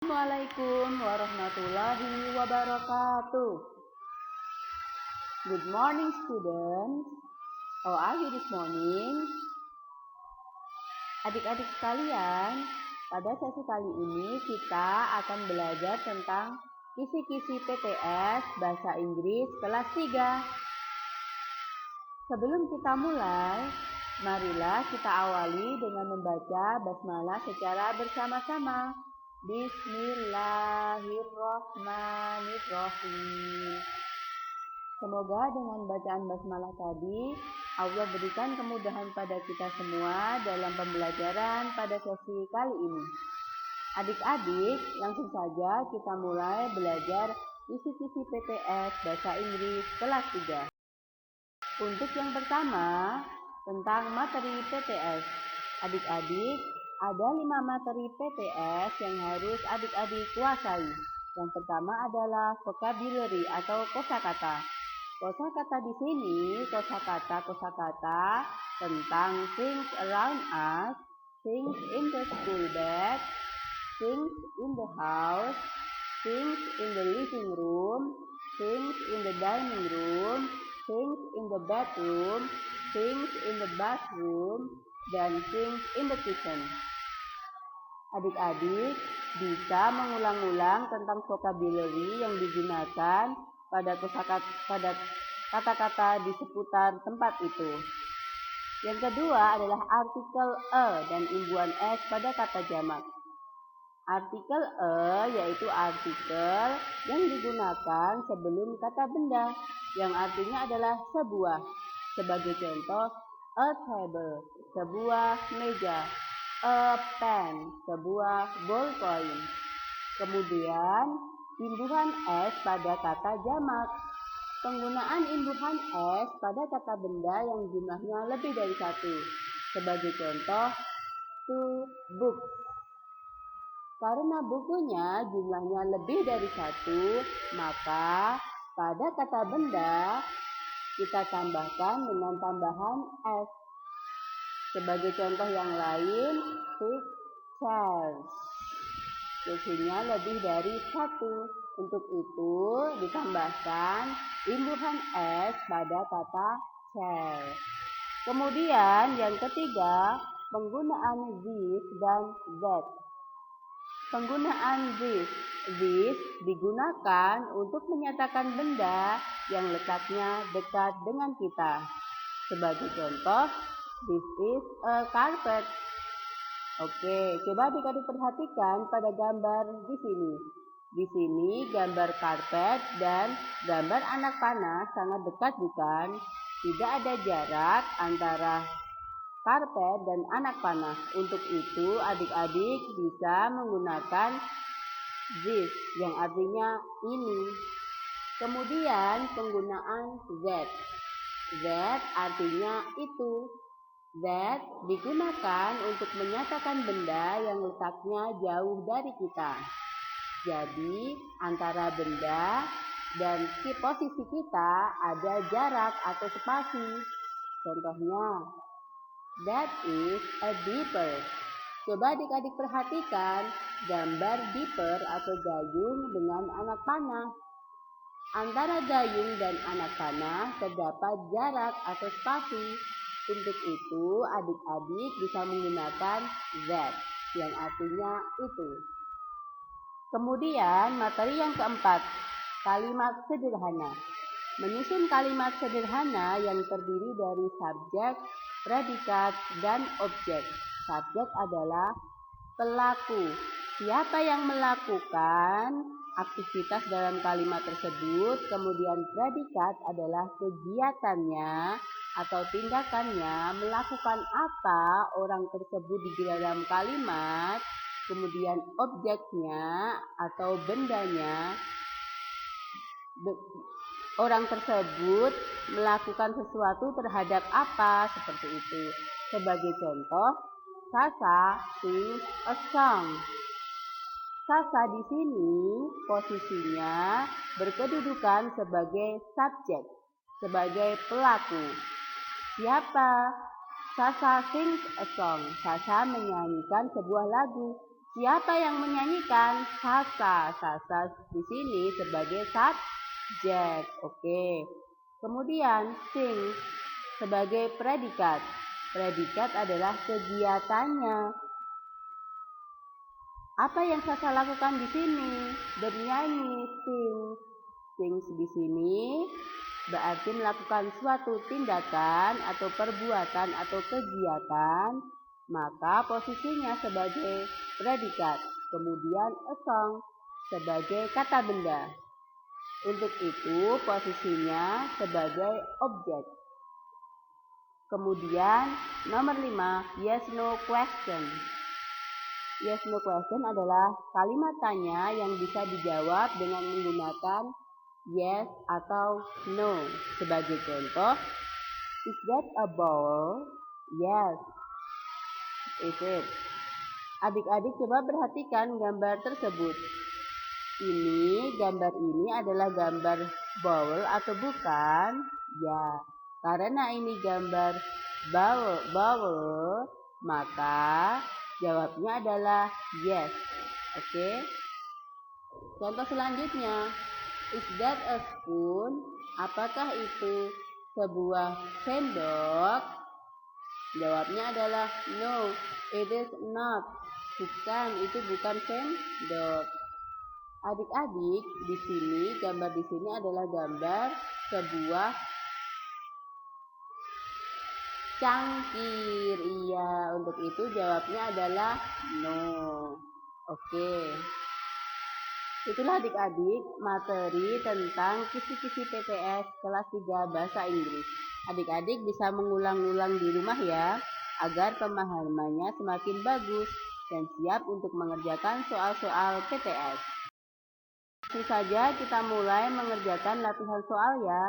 Assalamualaikum warahmatullahi wabarakatuh. Good morning, students. How are you this morning? Adik-adik sekalian, pada sesi kali ini kita akan belajar tentang kisi-kisi PTS Bahasa Inggris kelas 3. Sebelum kita mulai, marilah kita awali dengan membaca basmalah secara bersama-sama. Bismillahirrahmanirrahim. Semoga dengan bacaan basmalah tadi, Allah berikan kemudahan pada kita semua dalam pembelajaran pada sesi kali ini. Adik-adik, langsung saja kita mulai belajar kisi-kisi PTS Bahasa Inggris kelas 3. Untuk yang pertama, tentang materi PTS. Adik-adik, ada 5 materi PTS yang harus adik-adik kuasai. Yang pertama adalah vocabulary atau kosakata. Kosakata di sini kosakata tentang things around us, things in the school bag, things in the house, things in the living room, things in the dining room, things in the bedroom, things in the bathroom, dan things in the kitchen. Adik-adik bisa mengulang-ulang tentang vocabulary yang digunakan pada kata-kata di seputar tempat itu. Yang kedua adalah artikel a dan imbuhan s pada kata jamak. Artikel a yaitu artikel yang digunakan sebelum kata benda yang artinya adalah sebuah. Sebagai contoh, a table, sebuah meja, a pen, sebuah ballpoint. Kemudian, imbuhan s pada kata jamak. Penggunaan imbuhan s pada kata benda yang jumlahnya lebih dari satu. Sebagai contoh, two books. Karena bukunya jumlahnya lebih dari satu, maka pada kata benda kita tambahkan dengan tambahan s. Sebagai contoh yang lain, six chairs. Kursinya lebih dari satu. Untuk itu ditambahkan imbuhan s pada kata chair. Kemudian yang ketiga, penggunaan this dan that. Penggunaan this digunakan untuk menyatakan benda yang letaknya dekat dengan kita. Sebagai contoh, this is a carpet. Oke, coba adik-adik perhatikan pada gambar di sini. Di sini gambar karpet dan gambar anak panah sangat dekat, bukan? Tidak ada jarak antara karpet dan anak panah. Untuk itu adik-adik bisa menggunakan this yang artinya ini. Kemudian penggunaan that. That artinya itu. That digunakan untuk menyatakan benda yang letaknya jauh dari kita. Jadi antara benda dan posisi kita ada jarak atau spasi. Contohnya, that is a dipper. Coba adik-adik perhatikan gambar dipper atau gayung dengan anak panah. Antara gayung dan anak panah terdapat jarak atau spasi. Untuk itu adik-adik bisa menggunakan that yang artinya itu. Kemudian materi yang keempat, kalimat sederhana. Menyusun kalimat sederhana yang terdiri dari subjek, predikat, dan objek. Subjek adalah pelaku. Siapa yang melakukan aktivitas dalam kalimat tersebut. Kemudian predikat adalah kegiatannya atau tindakannya, melakukan apa orang tersebut di dalam kalimat. Kemudian objeknya atau bendanya, orang tersebut melakukan sesuatu terhadap apa, seperti itu. Sebagai contoh, Sasa sings a song. Sasa di sini posisinya berkedudukan sebagai subjek, sebagai pelaku. Siapa? Sasa sings a song. Sasa menyanyikan sebuah lagu. Siapa yang menyanyikan? Sasa. Sasa di sini sebagai subjek. Oke. Kemudian sing sebagai predikat. Predikat adalah kegiatannya. Apa yang Sasa lakukan di sini? Bernyanyi, sing. Sing di sini berarti melakukan suatu tindakan atau perbuatan atau kegiatan, maka posisinya sebagai predikat. Kemudian a song sebagai kata benda. Untuk itu posisinya sebagai objek. Kemudian nomor 5, yes no question. Yes no question adalah kalimat tanya yang bisa dijawab dengan menggunakan yes atau no. Sebagai contoh, is that a ball? Yes. Is it? Adik-adik coba perhatikan gambar tersebut. Gambar ini adalah gambar bowl atau bukan? Ya, karena ini gambar bowl, maka jawabnya adalah yes. Oke. Contoh selanjutnya, is that a spoon? Apakah itu sebuah sendok? Jawabnya adalah no, it is not. Bukan, itu bukan sendok. Adik-adik, di sini gambar di sini adalah gambar sebuah cangkir. Iya, untuk itu jawabnya adalah no. Oke. Itulah adik-adik materi tentang kisi-kisi PPS kelas 3 Bahasa Inggris. Adik-adik bisa mengulang-ulang di rumah ya, agar pemahamannya semakin bagus dan siap untuk mengerjakan soal-soal PPS. Langsung saja kita mulai mengerjakan latihan soal ya.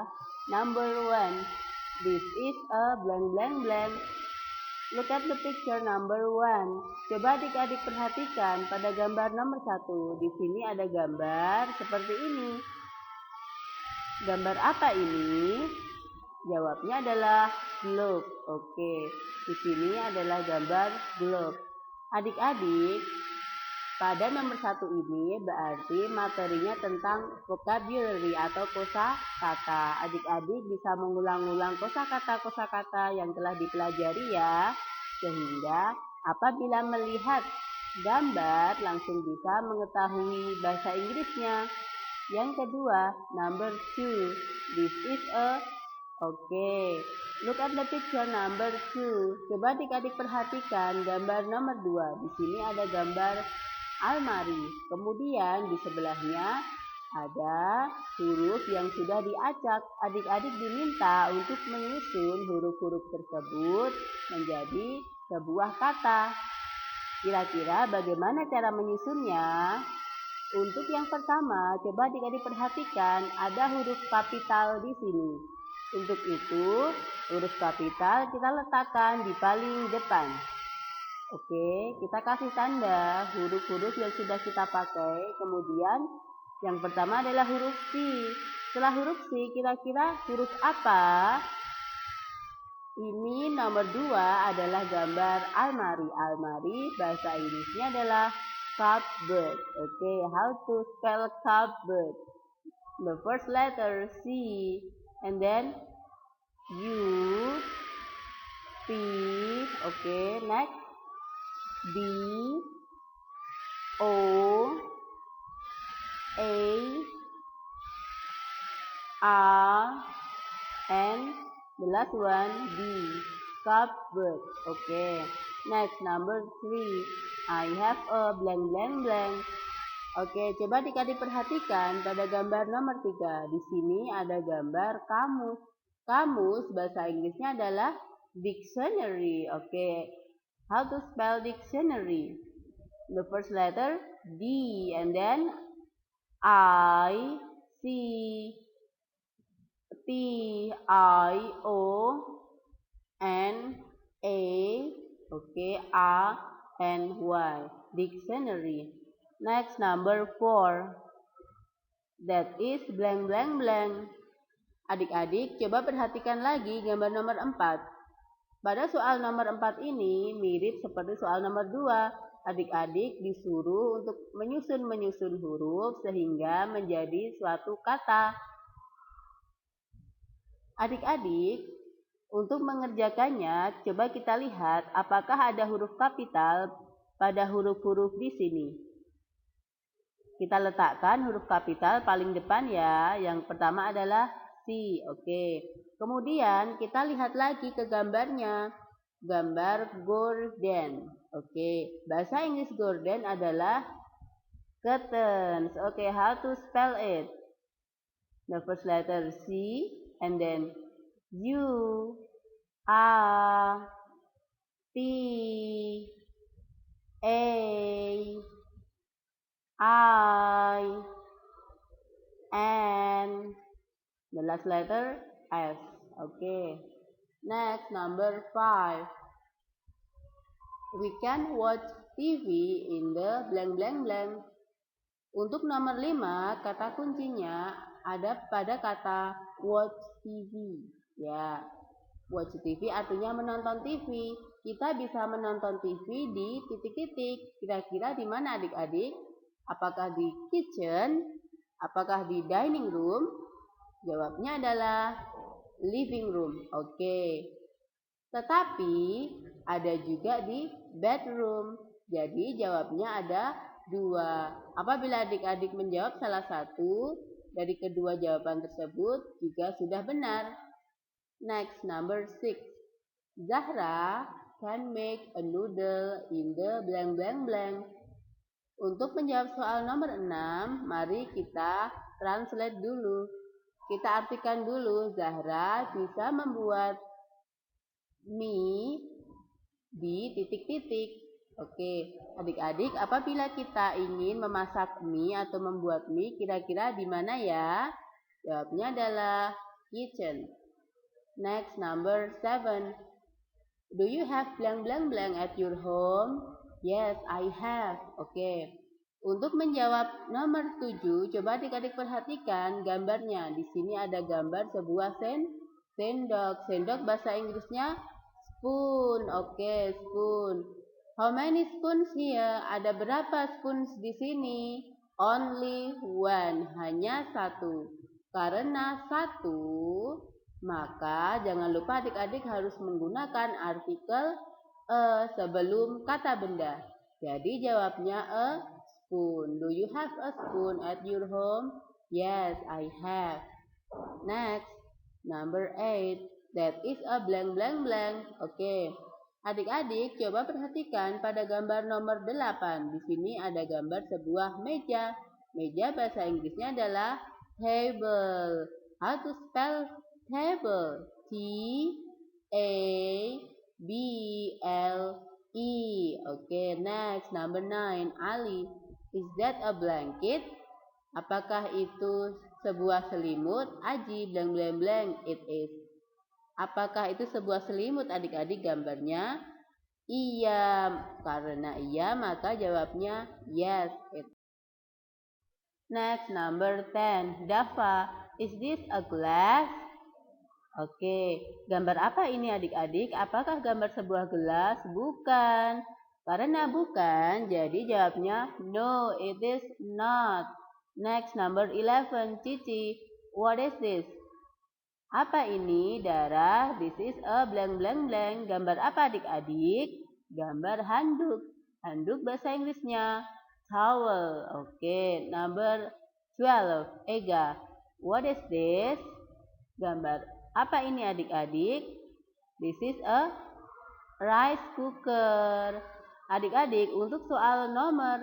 Number 1. This is a blank blank blank. Look at the picture number 1. Coba adik-adik perhatikan pada gambar nomor 1. Di sini ada gambar seperti ini. Gambar apa ini? Jawabnya adalah globe. Oke, di sini adalah gambar globe. Adik-adik, pada nomor 1 ini berarti materinya tentang vocabulary atau kosakata. Adik-adik bisa mengulang-ulang kosakata yang telah dipelajari ya. Sehingga apabila melihat gambar langsung bisa mengetahui bahasa Inggrisnya. Yang kedua, number 2. This is a look at the picture number 2. Coba adik-adik perhatikan gambar nomor 2. Di sini ada gambar almari. Kemudian di sebelahnya ada huruf yang sudah diacak. Adik-adik diminta untuk menyusun huruf-huruf tersebut menjadi sebuah kata. Kira-kira bagaimana cara menyusunnya? Untuk yang pertama, coba adik-adik perhatikan ada huruf kapital di sini. Untuk itu, huruf kapital kita letakkan di paling depan. Oke, kita kasih tanda huruf-huruf yang sudah kita pakai. Kemudian yang pertama adalah huruf C. Setelah huruf C, kira-kira huruf apa? Ini nomor 2 adalah gambar almari. Almari bahasa Inggrisnya adalah cupboard. Oke, how to spell cupboard? The first letter C, and then U, P. Oke, next. B, O, A, R, and the last one D, cupboard. Okay, next number 3. I have a blank blank blank. Oke, coba adik-adik perhatikan pada gambar nomor 3. Di sini ada gambar kamus. Kamus bahasa Inggrisnya adalah dictionary. Oke, how to spell dictionary? The first letter D, and then I, C, T, I, O, N, A, okay, R, and Y. Dictionary. Next, number 4. That is blank blank blank. Adik-adik coba perhatikan lagi gambar nomor 4. Pada soal nomor 4 ini mirip seperti soal nomor 2. adik-adik disuruh untuk menyusun huruf sehingga menjadi suatu kata. Adik-adik, untuk mengerjakannya, coba kita lihat apakah ada huruf kapital pada huruf-huruf di sini. Kita letakkan huruf kapital paling depan ya. Yang pertama adalah C. Oke. Kemudian kita lihat lagi ke gambarnya. Gambar gorden. Oke. Bahasa Inggris gorden adalah curtains. Oke, how to spell it? The first letter C and then U, A, T, A, I, and the last letter S. Okay. Next, number 5. We can watch TV in the blank blank blank. Untuk nomor 5, kata kuncinya ada pada kata watch TV. Ya, watch TV artinya menonton TV. Kita bisa menonton TV di titik-titik. Kira-kira di mana adik-adik? Apakah di kitchen? Apakah di dining room? Jawabnya adalah living room. Oke. Tetapi ada juga di bedroom. Jadi jawabnya ada 2. Apabila adik-adik menjawab salah satu dari kedua jawaban tersebut juga sudah benar. Next, number 6. Zahra can make a noodle in the blank blank blank. Untuk menjawab soal nomor 6, mari kita translate dulu. Kita artikan dulu, Zahra bisa membuat mie di titik-titik. Oke, adik-adik, apabila kita ingin memasak mie atau membuat mie, kira-kira di mana ya? Jawabnya adalah kitchen. Next, number 7. Do you have blank blank blank at your home? Yes, I have. Oke. Untuk menjawab nomor 7, coba adik-adik perhatikan gambarnya. Di sini ada gambar sebuah sendok. Sendok bahasa Inggrisnya spoon. Oke, spoon. How many spoons here? Ada berapa spoons di sini? Only one. Hanya 1. Karena 1, maka jangan lupa adik-adik harus menggunakan artikel sebelum kata benda. Jadi jawabnya a spoon. Do you have a spoon at your home? Yes, I have. Next, number 8. That is a blank blank blank. Oke. Adik-adik coba perhatikan pada gambar nomor 8. Di sini ada gambar sebuah meja. Meja bahasa Inggrisnya adalah table. How to spell table? T A B L E. Okay, next, number 9. Ali, is that a blanket? Apakah itu sebuah selimut? Aji, blank blank blank, it is. Apakah itu sebuah selimut adik-adik gambarnya? Iya, karena iya maka jawabnya yes. It. Next, number 10. Dava, is this a glass? Oke, gambar apa ini adik-adik? Apakah gambar sebuah gelas? Bukan. Karena bukan, jadi jawabnya no, it is not. Next, number 11. Cici, what is this? Apa ini, Dara? This is a blank blank blank. Gambar apa adik-adik? Gambar handuk. Handuk bahasa Inggrisnya towel. Oke, number 12. Ega, what is this? Gambar apa ini adik-adik? This is a rice cooker. Adik-adik, untuk soal nomor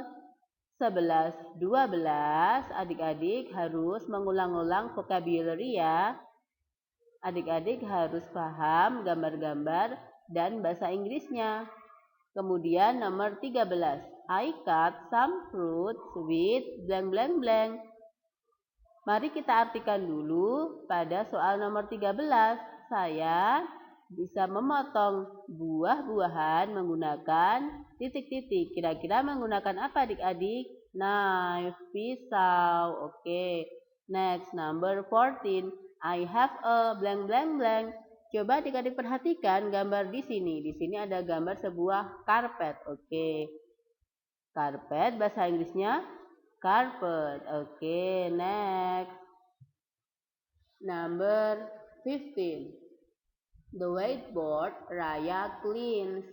11, 12, adik-adik harus mengulang-ulang vocabulary ya. Adik-adik harus paham gambar-gambar dan bahasa Inggrisnya. Kemudian nomor 13. I cut some fruits with blank blank blank. Mari kita artikan dulu pada soal nomor 13. Saya bisa memotong buah-buahan menggunakan titik-titik. Kira-kira menggunakan apa adik-adik? Knife, pisau. Oke. Next, number 14. I have a blank blank blank. Coba adik-adik perhatikan gambar di sini. Di sini ada gambar sebuah karpet. Oke. Karpet bahasa Inggrisnya carpet. Oke, next. Number 15. The whiteboard Raya cleans.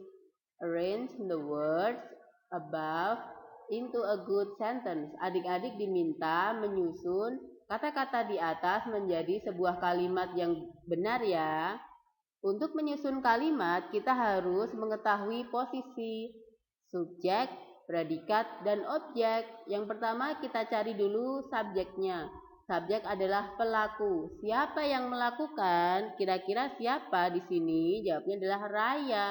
Arrange the words above into a good sentence. Adik-adik diminta menyusun kata-kata di atas menjadi sebuah kalimat yang benar ya. Untuk menyusun kalimat, kita harus mengetahui posisi, subjek, predikat, dan objek. Yang pertama kita cari dulu subjeknya. Subjek adalah pelaku. Siapa yang melakukan? Kira-kira siapa di sini? Jawabnya adalah Raya.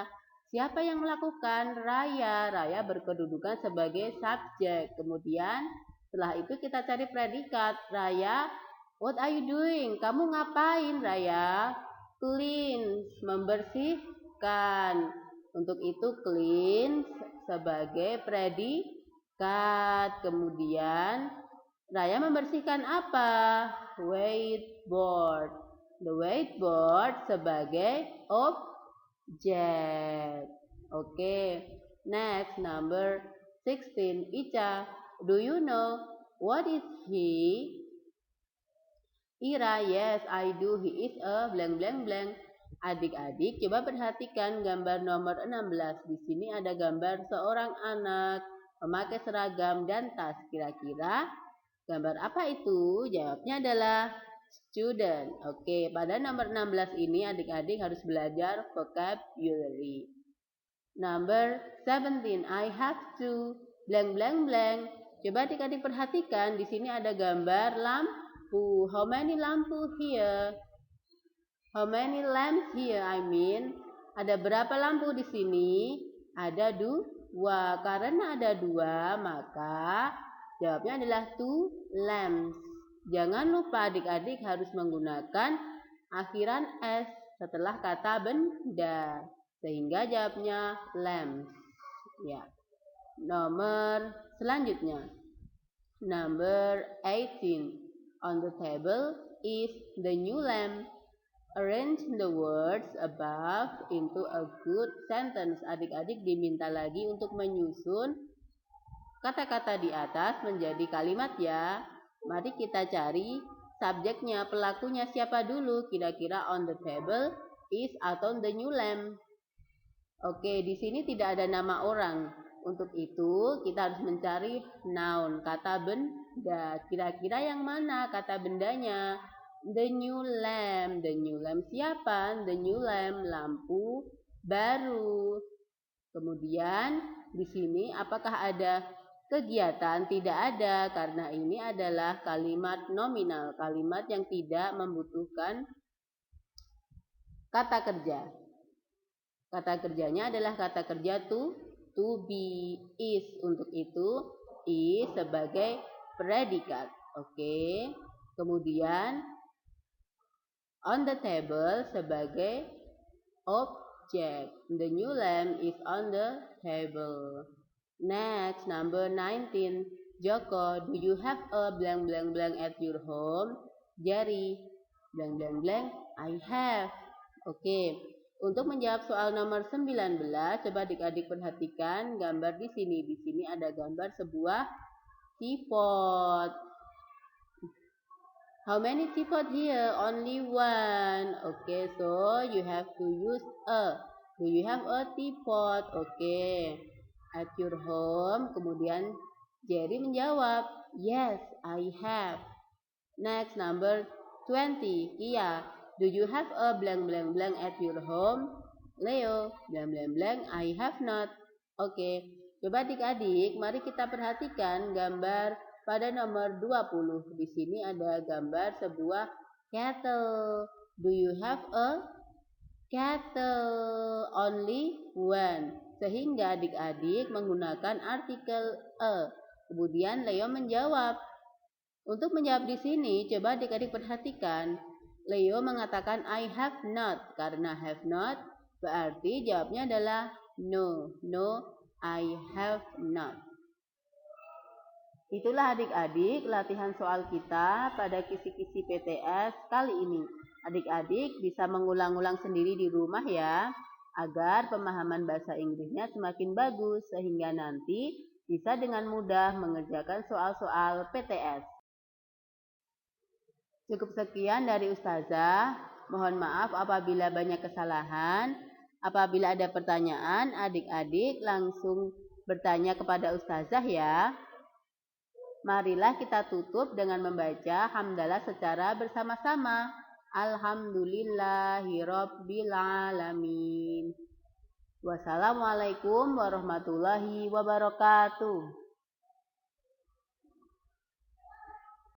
Siapa yang melakukan? Raya. Raya berkedudukan sebagai subjek. Kemudian setelah itu kita cari predikat. Raya, what are you doing? Kamu ngapain, Raya? Clean, membersihkan. Untuk itu clean sebagai predikat. Kemudian Raya membersihkan apa? Whiteboard. The whiteboard sebagai objek. Oke. Next, number 16. Ica, do you know what is he? Ira, yes, I do. He is a blank blank blank. Adik-adik, coba perhatikan gambar nomor 16. Di sini ada gambar seorang anak memakai seragam dan tas. Kira-kira gambar apa itu? Jawabnya adalah student. Oke, pada nomor 16 ini adik-adik harus belajar vocabulary. Number 17. I have to blank blank blank. Coba adik-adik perhatikan, di sini ada gambar lampu. How many lampu here? How many lamps here? I mean, ada berapa lampu di sini? Ada 2. Karena ada 2, maka jawabnya adalah 2 lamps. Jangan lupa adik-adik harus menggunakan akhiran S setelah kata benda. Sehingga jawabnya lamps. Ya. Nomor selanjutnya. Number 18. On the table is the new lamp. Arrange the words above into a good sentence. Adik-adik diminta lagi untuk menyusun kata-kata di atas menjadi kalimat ya. Mari kita cari subjeknya, pelakunya siapa dulu? Kira-kira on the table is atau the new lamp. Oke, di sini tidak ada nama orang. Untuk itu kita harus mencari noun, kata benda. Kira-kira yang mana kata bendanya? The new lamp. The new lamp siapa? The new lamp, lampu baru. Kemudian di sini apakah ada kegiatan? Tidak ada, karena ini adalah kalimat nominal, kalimat yang tidak membutuhkan kata kerja. Kata kerjanya adalah kata kerja to be, is. Untuk itu is sebagai predikat. Oke. Kemudian on the table sebagai objek. The new lamp is on the table. Next, number 19. Joko, do you have a blank blank blank at your home? Jerry, blank blank blank, I have. Oke. Untuk menjawab soal nomor 19, coba adik-adik perhatikan gambar di sini. Di sini ada gambar sebuah teapot. How many teapot here? Only one. Okay, so you have to use a. Do you have a teapot? Okay. At your home. Kemudian Jerry menjawab, yes, I have. Next, number 20. Kia, do you have a blank blank blank at your home? Leo, blank blank blank, I have not. Oke, coba adik-adik, mari kita perhatikan gambar pada nomor 20. Di sini ada gambar sebuah kettle. Do you have a kettle? Only one. Sehingga adik-adik menggunakan artikel a. Kemudian Leo menjawab. Untuk menjawab di sini, coba adik-adik perhatikan. Leo mengatakan I have not. Karena have not berarti jawabnya adalah no. No, I have not. Itulah adik-adik latihan soal kita pada kisi-kisi PTS kali ini. Adik-adik bisa mengulang-ulang sendiri di rumah ya, agar pemahaman bahasa Inggrisnya semakin bagus, sehingga nanti bisa dengan mudah mengerjakan soal-soal PTS. Cukup sekian dari Ustazah. Mohon maaf apabila banyak kesalahan. Apabila ada pertanyaan, adik-adik langsung bertanya kepada Ustazah ya. Marilah kita tutup dengan membaca hamdalah secara bersama-sama. Alhamdulillahirabbil alamin. Wassalamualaikum warahmatullahi wabarakatuh.